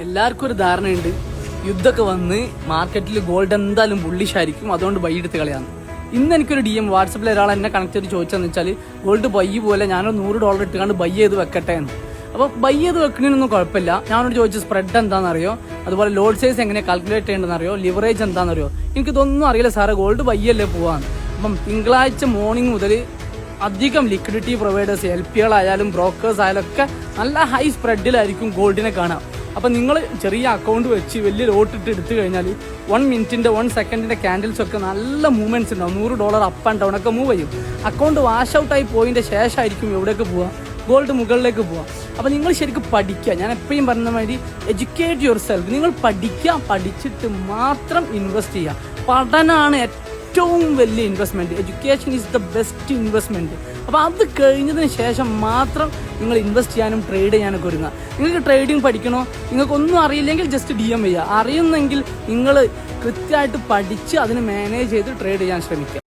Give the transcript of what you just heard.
എല്ലാവർക്കും ഒരു ധാരണയുണ്ട്, യുദ്ധമൊക്കെ വന്ന് മാർക്കറ്റിൽ ഗോൾഡ് എന്തായാലും ബുള്ളിഷായിരിക്കും, അതുകൊണ്ട് ബൈ എടുത്ത് കളയാന്ന്. ഇന്ന് എനിക്കൊരു DM വാട്സപ്പിൽ ഒരാൾ എന്നെ കണക്ട് ചെയ്ത് ചോദിച്ചതെന്ന് വെച്ചാൽ, ഗോൾഡ് ബൈ പോലെ ഞാനൊരു $100 ഇട്ടുകൊണ്ട് ബൈ ചെയ്ത് വെക്കട്ടെ എന്ന്. അപ്പോൾ ബൈ ചെയ്ത് വെക്കുന്നതിനൊന്നും കുഴപ്പമില്ല. ഞാനോട് ചോദിച്ചു സ്പ്രെഡ് എന്താണെന്നറിയോ, അതുപോലെ ലോഡ് സൈസ് എങ്ങനെ കാൽക്കുലേറ്റ് ചെയ്യേണ്ടതെന്നറിയോ, ലിവറേജ് എന്താണെന്നറിയോ. എനിക്കിതൊന്നും അറിയില്ല സാറേ, ഗോൾഡ് ബൈ അല്ലേ പോവാന്ന്. അപ്പം തിങ്കളാഴ്ച മോർണിംഗ് മുതൽ അധികം ലിക്വിഡിറ്റി പ്രൊവൈഡേഴ്സ്, LPകളായാലും ബ്രോക്കേഴ്സ് ആയാലും ഒക്കെ നല്ല ഹൈ സ്പ്രെഡിലായിരിക്കും ഗോൾഡിനെ കാണാം. അപ്പം നിങ്ങൾ ചെറിയ അക്കൗണ്ട് വെച്ച് വലിയ ലോട്ടിട്ട് എടുത്തു കഴിഞ്ഞാൽ 1 മിനിറ്റിൻ്റെ 1 സെക്കൻഡിൻ്റെ ക്യാൻഡിൽസ് ഒക്കെ നല്ല മൂവ്മെൻറ്റ്സ് ഉണ്ടാവും. $100 അപ്പ് ആൻഡ് ഡൗൺ ഒക്കെ മൂവ് ചെയ്യും. അക്കൗണ്ട് വാഷ് ഔട്ടായി പോയതിൻ്റെ ശേഷമായിരിക്കും എവിടേക്ക് പോവുക, ഗോൾഡ് മുകളിലേക്ക് പോവുക. അപ്പോൾ നിങ്ങൾ ശരിക്കും പഠിക്കുക. ഞാൻ എപ്പോഴും പറഞ്ഞ മാതിരി എഡ്യൂക്കേറ്റ് യുവർ സെൽഫ്. നിങ്ങൾ പഠിക്കുക, പഠിച്ചിട്ട് മാത്രം ഇൻവെസ്റ്റ് ചെയ്യുക. പഠനമാണ് ഏറ്റവും വലിയ investment. Education is the best investment. അപ്പോൾ അത് കഴിഞ്ഞതിന് ശേഷം മാത്രം നിങ്ങൾ ഇൻവെസ്റ്റ് ചെയ്യാനും ട്രേഡ് ചെയ്യാനൊക്കെ ഒരുങ്ങുക. നിങ്ങൾക്ക് ട്രേഡിംഗ് പഠിക്കണോ, നിങ്ങൾക്കൊന്നും അറിയില്ലെങ്കിൽ ജസ്റ്റ് DM ചെയ്യുക. അറിയുന്നെങ്കിൽ നിങ്ങൾ കൃത്യമായിട്ട് പഠിച്ച് അതിന് മാനേജ് ചെയ്ത് ട്രേഡ് ചെയ്യാൻ ശ്രമിക്കുക.